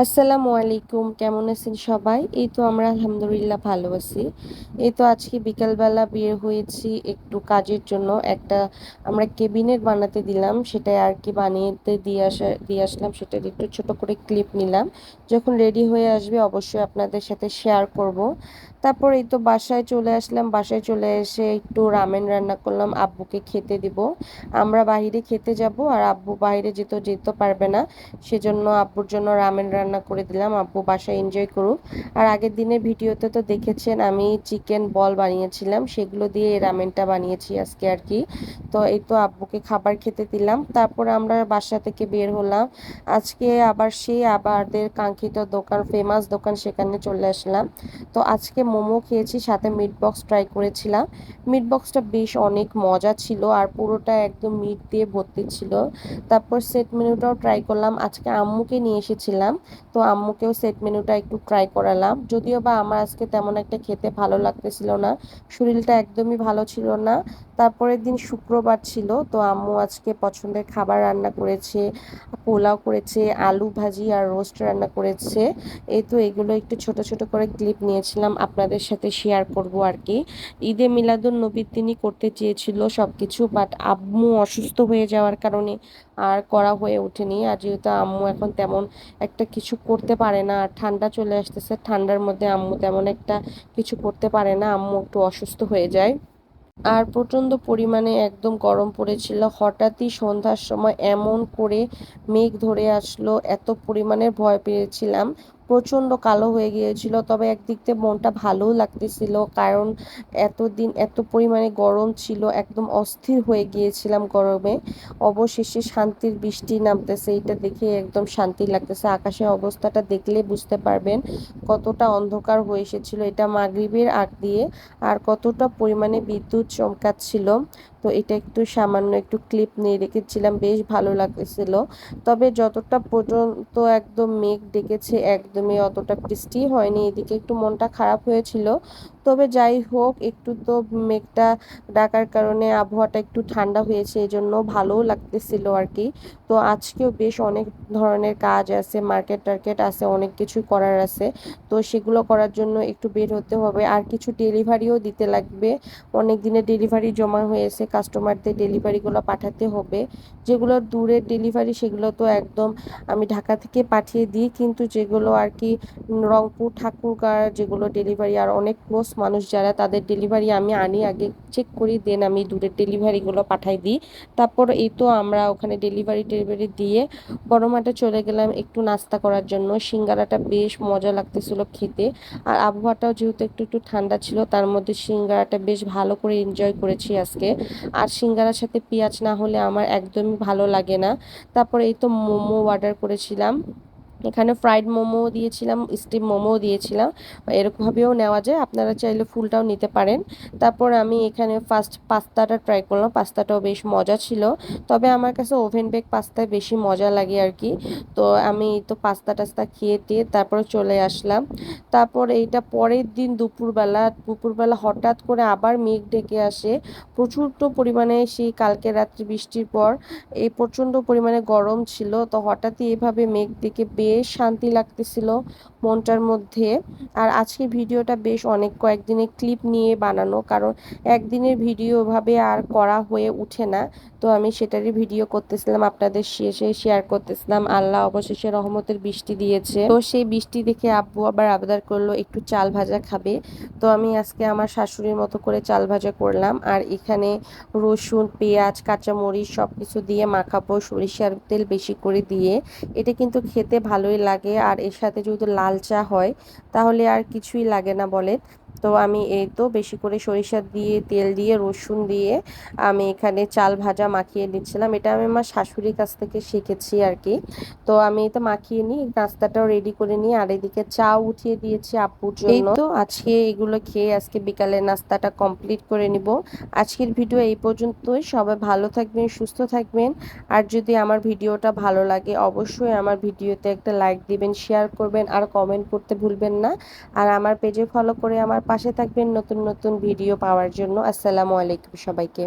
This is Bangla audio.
আসসালামু আলাইকুম, কেমন আছেন সবাই? এই তো আমরা আলহামদুলিল্লাহ ভালো আছি। এই তো আজকে বিকালবেলা বের হয়েছি একটু কাজের জন্য। আমরা কেবিনেট বানাতে দিলাম, সেটাই আর কি বানিয়ে দিয়ে আসলাম। সেটার একটু ছোট করে ক্লিপ নিলাম। যখন রেডি হয়ে আসবে অবশ্যই আপনাদের সাথে শেয়ার করব। তারপর এই তো বাসায় চলে আসলাম। বাসায় চলে এসে একটু রামেন রান্না করলাম, আব্বুকে খেতে দিব। আমরা বাইরে খেতে যাব, আর আব্বু বাইরে যেতে পারবে না, সেজন্য আব্বুর জন্য রামেন রান্না করে দিলাম। আব্বু বাসায় এনজয় করুক। আর আগের দিনের ভিডিওতে তো দেখেছেন আমি চিকেন বল বানিয়েছিলাম, সেগুলো দিয়ে এই রামেনটা বানিয়েছি আজকে আর কি। তো এই তো আব্বুকে খাবার খেতে দিলাম, তারপর আমরা বাসা থেকে বের হলাম। আজকে আবার সেই আমাদের কাঙ্ক্ষিত দোকান, ফেমাস দোকান, সেখানে চলে আসলাম। তো আজকে মোমো খেয়েছি, সাথে মিট বক্স ট্রাই করেছিলাম। মিট বক্সটা বেশ অনেক মজা ছিল, আর পুরোটা একদম মিট দিয়ে ভর্তি ছিল। তারপর সেট মেনুটাও ট্রাই করলাম। আজকে আম্মুকে নিয়ে এসেছিলাম, তো আম্মুকেও সেট মেনুটা একটু ট্রাই করালাম। যদিও বা আমার আজকে তেমন একটা খেতে ভালো লাগতেছিল না, শরীরটা একদমই ভালো ছিল না। তারপরের দিন শুক্রবার ছিল, তো আম্মু আজকে পছন্দের খাবার রান্না করেছে। পোলাও করেছে, আলু ভাজি আর রোস্ট রান্না করেছে। এই তো এগুলো একটু ছোট ছোট করে ক্লিপ নিয়েছিলাম, আপনাদের সাথে শেয়ার করব আর কি। ঈদে মিলাদুন নবীর দিনই করতে চেয়েছিল সবকিছু, বাট আম্মু অসুস্থ হয়ে যাওয়ার কারণে আর করা হয়ে ওঠেনি। আর যেহেতু আম্মু এখন তেমন একটা কিছু করতে পারে না, আর ঠান্ডা চলে আসতেছে, ঠান্ডার মধ্যে আম্মু তেমন একটা কিছু করতে পারে না, আম্মু একটু অসুস্থ হয়ে যায়। আর প্রচণ্ড পরিমাণে একদম গরম পড়েছিল। হঠাৎই সন্ধ্যার সময় এমন করে মেঘ ধরে আসলো, এত পরিমাণে ভয় পেয়েছিলাম। প্রচণ্ড কালো হয়ে গিয়েছিল, তবে একদিক থেকে মনটা ভালোও লাগতেছিল, কারণ এতদিন এত পরিমাণে গরম ছিল, একদম অস্থির হয়ে গিয়েছিলাম গরমে। অবশেষে শান্তির বৃষ্টি নামতেছে, এটা দেখে একদম শান্তি লাগতেছে। আকাশের অবস্থাটা দেখলে বুঝতে পারবেন কতটা অন্ধকার হয়ে এসেছিল, এটা মাগরিবের আগ দিয়ে। আর কতটা পরিমাণে বিদ্যুৎ চমকাচ্ছিল। তো এটা একটু সামান্য একটু ক্লিপ নিয়ে রেখেছিলাম, বেশ ভালো লাগতেছিল। তবে যতটা পর্যন্ত একদম মেঘ ডেকেছে, একদমই অতটা বৃষ্টি হয়নি, এদিকে একটু মনটা খারাপ হয়েছিল। তবে যাই হোক, একটু তো মেঘটা ডাকার কারণে আবহাওয়াটা একটু ঠান্ডা হয়েছে, এই জন্য ভালোও লাগতেছিল আর কি। তো আজকেও বেশ অনেক ধরনের কাজ আছে, মার্কেট টার্কেট আছে, অনেক কিছু করার আছে। তো সেগুলো করার জন্য একটু বের হতে হবে, আর কিছু ডেলিভারিও দিতে লাগবে। অনেক দিনের ডেলিভারি জমা হয়েছে, কাস্টমারদের ডেলিভারিগুলো পাঠাতে হবে। যেগুলো দূরের ডেলিভারি সেগুলো তো একদম আমি ঢাকা থেকে পাঠিয়ে দিই, কিন্তু যেগুলো আর কি রংপুর ঠাকুরগাঁও যেগুলো ডেলিভারি, আর অনেক ক্লোজ মানুষ যারা, তাদের ডেলিভারি আমি আনি, আগে চেক করি, দেন আমি দূরের ডেলিভারিগুলো পাঠাই দিই। তারপর এই তো আমরা ওখানে ডেলিভারি দিয়ে বড় মাঠে চলে গেলাম একটু নাস্তা করার জন্য। সিঙ্গারাটা বেশ মজা লাগতেছিল খেতে, আর আবহাওয়াটাও যেহেতু একটু একটু ঠান্ডা ছিল, তার মধ্যে সিঙ্গারাটা বেশ ভালো করে এনজয় করেছি আজকে। আর সিঙ্গারার সাথে পেঁয়াজ না হলে আমার একদমই ভালো লাগে না। তারপরে এই তো মোমো অর্ডার করেছিলাম, এখানে ফ্রাইড মোমো দিয়েছিলাম, স্টিম মোমো দিয়েছিলাম। এরকমভাবেও নেওয়া যায়, আপনারা চাইলে ফুলটাও নিতে পারেন। তারপর আমি এখানে ফার্স্ট পাস্তাটা ট্রাই করলাম, পাস্তাটাও বেশ মজা ছিল। তবে আমার কাছে ওভেন বেক পাস্তায় বেশি মজা লাগে আর কি। তো আমি তো পাস্তা টাস্তা খেয়ে টেয়ে তারপরে চলে আসলাম। তারপর এইটা পরের দিন দুপুরবেলা হঠাৎ করে আবার মেঘ ডেকে আসে। প্রচণ্ড পরিমাণে সেই কালকে রাত্রি বৃষ্টির পর এই প্রচণ্ড পরিমাণে গরম ছিল, তো হঠাৎই এভাবে মেঘ দেখে বেশ শান্তি লাগতেছিল মনটার মধ্যে। আর আজকে ভিডিওটা বেশ অনেক কয়েকদিনের ক্লিপ নিয়ে বানানো, কারণ একদিনের ভিডিও ভাবে আর করা হয়ে উঠে না। তো আমি সেটারই ভিডিও করতেছিলাম, আপনাদের শেষে শেয়ার করতেছিলাম। আল্লাহ অবশেষে রহমতের বৃষ্টি দিয়েছে, তো সেই বৃষ্টি দেখে আব্বু আবার আবদার করলো একটু চাল ভাজা খাবে। তো আমি আজকে আমার শাশুড়ির মতো করে চাল ভাজা করলাম, আর এখানে রসুন, পেঁয়াজ, কাঁচামরিচ সব কিছু দিয়ে মাখাবো, সরিষার তেল বেশি করে দিয়ে। এটা কিন্তু খেতে ভালোই লাগে, আর এর সাথে যদি লাল চা হয় তাহলে আর কিছুই লাগে না বলে। তো আমি এই তো বেশি করে সরিষা দিয়ে, তেল দিয়ে, রসুন দিয়ে আমি এখানে চাল ভাজা মাখিয়ে নিচ্ছিলাম। এটা আমি আমার শাশুড়ির কাছ থেকে শিখেছি আর কি। তো আমি এটা মাখিয়ে নিই, নাস্তাটাও রেডি করে নিই, আর এদিকে চা উঠিয়ে দিয়েছি আব্বুর জন্য। এই তো আজকে এগুলো খেয়ে আজকে বিকালে নাস্তাটা কমপ্লিট করে নিব। আজকের ভিডিও এই পর্যন্তই, সবাই ভালো থাকবেন, সুস্থ থাকবেন। আর যদি আমার ভিডিওটা ভালো লাগে অবশ্যই আমার ভিডিওতে একটা লাইক দিবেন, শেয়ার করবেন, আর কমেন্ট করতে ভুলবেন না। আর আমার পেজে ফলো করে আমার পাশে থাকবেন নতুন নতুন ভিডিও পাওয়ার জন্য। আসসালামু আলাইকুম সবাইকে।